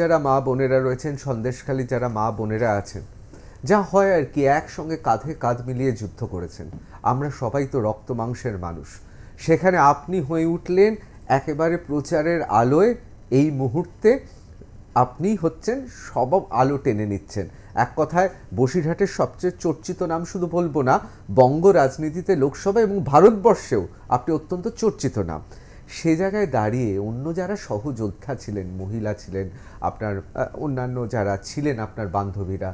যারা মা বোনেরা রয়েছেন, সন্দেশখালী যারা মা বোনেরা আছেন, যা হয় আর কি, একসঙ্গে কাঁধে কাঁধ মিলিয়ে যুদ্ধ করেছেন। আমরা সবাই তো রক্ত মাংসের মানুষ। সেখানে আপনি হয়ে উঠলেন একেবারে প্রচারের আলোয়। এই মুহূর্তে আপনি হচ্ছেন সব আলো টেনে নিচ্ছেন। এক কথায় বসিরহাটের সবচেয়ে চর্চিত নাম, শুধু বলবো না, বঙ্গ রাজনীতিতে, লোকসভা এবং ভারতবর্ষেও আপনি অত্যন্ত চর্চিত নাম। সে জায়গায় দাঁড়িয়ে অন্য যারা সহযোদ্ধা ছিলেন, মহিলা ছিলেন, আপনার অন্যান্য যারা ছিলেন আপনার বান্ধবীরা,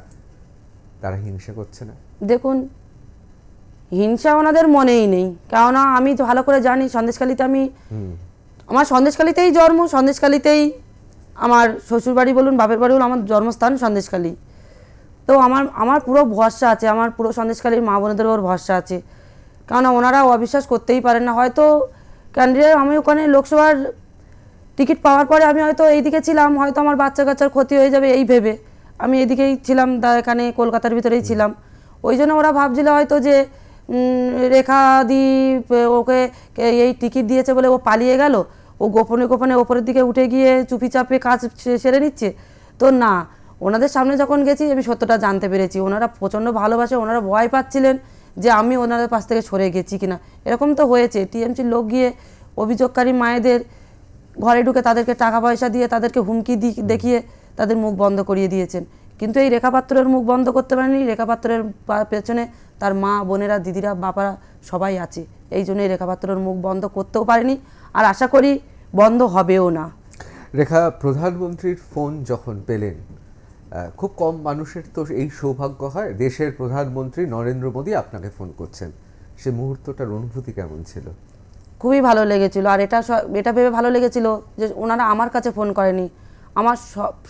তারা হিংসা করছে না? দেখুন, হিংসা ওনাদের মনেই নেই। কেননা আমি তো ভালো করে জানি সন্দেশখালীতে আমার সন্দেশখালীতেই জন্ম, সন্দেশখালীতেই আমার শ্বশুরবাড়ি বলুন, বাপের বাড়ি বলুন, আমার জন্মস্থান সন্দেশখালী। তো আমার পুরো ভরসা আছে, আমার পুরো সন্দেশখালীর মা বোনেদের ওর ভরসা আছে। কেননা ওনারা অবিশ্বাস করতেই পারেন না। হয়তো ক্যান্ডিডেট, আমি ওখানে লোকসভার টিকিট পাওয়ার পরে আমি হয়তো এইদিকে ছিলাম, হয়তো আমার বাচ্চা কাচ্চার ক্ষতি হয়ে যাবে এই ভেবে আমি এদিকেই ছিলাম, এখানে কলকাতার ভিতরেই ছিলাম। ওই জন্য ওরা ভাবছিল হয়তো যে রেখা দি ওকে এই টিকিট দিয়েছে বলে ও পালিয়ে গেল, ও গোপনে গোপনে ওপরের দিকে উঠে গিয়ে চুপি চাপে কাজ সেরে নিচ্ছে। তো না, ওনাদের সামনে যখন গেছি আমি সত্যটা জানতে পেরেছি। ওনারা প্রচণ্ড ভালোবাসে, ওনারা ভয় পাচ্ছিলেন যে আমি ওনাদের পাশ থেকে সরে গেছি কিনা। এরকম তো হয়েছে, টিএমসির লোক গিয়ে অভিযোগকারী মায়েদের ঘরে ঢুকে তাদেরকে টাকা পয়সা দিয়ে তাদেরকে হুমকি দেখিয়ে তাদের মুখ বন্ধ করিয়ে দিয়েছেন। কিন্তু এই রেখা পাত্রের মুখ বন্ধ করতে পারেনি। রেখা পাত্রের পেছনে তার মা বোনেরা, দিদিরা, বাবারা সবাই আছে। এই জন্যই রেখা পাত্রের মুখ বন্ধ করতেও পারেনি, আর আশা করি বন্ধ হবেও না। রেখা, প্রধানমন্ত্রীর ফোন যখন পেলেন, খুব কম মানুষের তো এই সৌভাগ্য হয়, দেশের প্রধানমন্ত্রী নরেন্দ্র মোদী আপনাকে ফোন করছেন, সে মুহূর্তটার অনুভূতি কেমন ছিল? খুবই ভালো লেগেছিল। আর এটা ভেবে ভালো লেগেছিল যে ওনারা আমার কাছে ফোন করেনি, আমার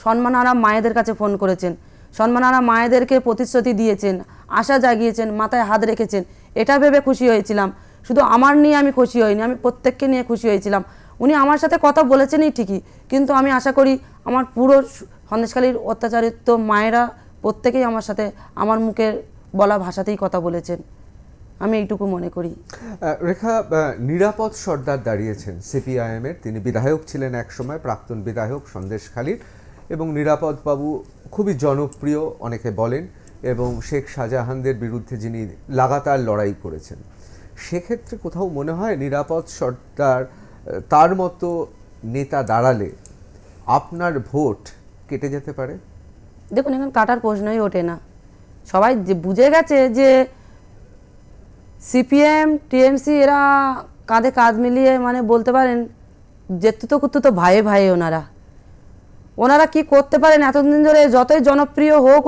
সম্মানহারা মায়েদের কাছে ফোন করেছেন। সম্মানহারা মায়েদেরকে প্রতিশ্রুতি দিয়েছেন, আশা জাগিয়েছেন, মাথায় হাত রেখেছেন। এটা ভেবে খুশি হয়েছিলাম। শুধু আমার নিয়ে আমি খুশি হইনি, আমি প্রত্যেককে নিয়ে খুশি হয়েছিলাম। উনি আমার সাথে কথা বলেছেনই ঠিকই, কিন্তু আমি আশা করি আমার পুরো সন্দেশখালীর অত্যাচারিত মায়েরা প্রত্যেকেই আমার সাথে আমার মুখের বলা ভাষাতেই কথা বলেছেন, আমি এইটুকু মনে করি। রেখা, নিরাপদ সর্দার দাঁড়িয়েছেন সিপিআইএমের, তিনি বিধায়ক ছিলেন একসময়, প্রাক্তন বিধায়ক সন্দেশখালীর, এবং নিরাপদ বাবু খুবই জনপ্রিয় অনেকে বলেন, এবং শেখ শাহজাহানদের বিরুদ্ধে যিনি লাগাতার লড়াই করেছেন। সেক্ষেত্রে কোথাও মনে হয় নিরাপদ সর্দার তার মতো নেতা দাঁড়ালে আপনার ভোট কেটে যেতে পারে? দেখুন, এখন কাটার প্রশ্নই ওঠে না। সবাই যে বুঝে গেছে যে সিপিএম টিএমসি এরা কাঁধে কাঁধ মিলিয়ে, মানে বলতে পারেন যেতুতো কুতুতো ভাইয়ে ভাইয়ে। ওনারা কি করতে পারেন এতদিন ধরে, যতই জনপ্রিয় হোক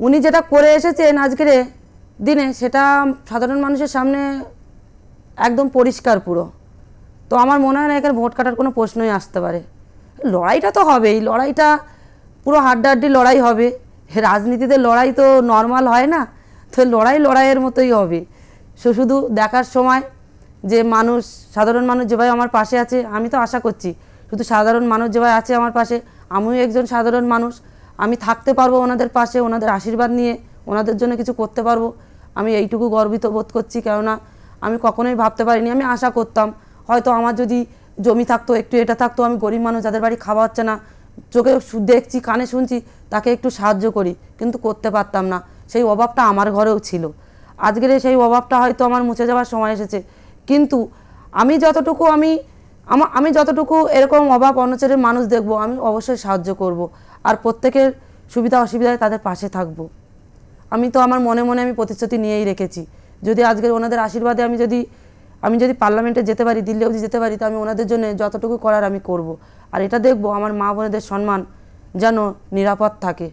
উনি যেটা করে এসেছেন আজকের দিনে, সেটা সাধারণ মানুষের সামনে একদম পরিষ্কার পুরো। তো আমার মনে হয় না এখানে ভোট কাটার কোনো প্রশ্নই আসতে পারে। লড়াইটা তো হবেই, লড়াইটা পুরো হাড্ডাহাড্ডি লড়াই হবে। রাজনীতিতে লড়াই তো নর্মাল হয় না, তো লড়াইয়ের মতোই হবে। শুধু দেখার সময় যে মানুষ, সাধারণ মানুষ যেভাবে আমার পাশে আছে, আমি তো আশা করছি শুধু সাধারণ মানুষ যেভাবে আছে আমার পাশে, আমিও একজন সাধারণ মানুষ, আমি থাকতে পারবো ওনাদের পাশে, ওনাদের আশীর্বাদ নিয়ে ওনাদের জন্য কিছু করতে পারবো। আমি এইটুকু গর্বিত বোধ করছি, কেননা আমি কখনোই ভাবতে পারিনি, আমি আশা করতাম হয়তো আমার যদি জমি থাকতো, একটু এটা থাকতো, আমি গরিব মানুষ যাদের বাড়ি খাওয়া হচ্ছে না, চোখে দেখছি, কানে শুনছি, তাকে একটু সাহায্য করি, কিন্তু করতে পারতাম না। সেই অভাবটা আমার ঘরেও ছিল। আজকের সেই অভাবটা হয়তো আমার মুছে যাওয়ার সময় এসেছে, কিন্তু আমি যতটুকু এরকম অভাব অনাচারের মানুষ দেখব, আমি অবশ্যই সাহায্য করব, আর প্রত্যেকের সুবিধা অসুবিধায় তাদের পাশে থাকব। আমি তো আমার মনে মনে আমি প্রতিশ্রুতি নিয়েই রেখেছি, যদি আজকের ওনাদের আশীর্বাদে আমি যদি পার্লামেন্টে যেতে পারি, দিল্লি অবধি যেতে পারি, তো আমি ওনাদের জন্য যতটুকু করার আমি করব। আর এটা দেখব আমার মা বোনেদের সম্মান যেন নিরাপদ থাকে।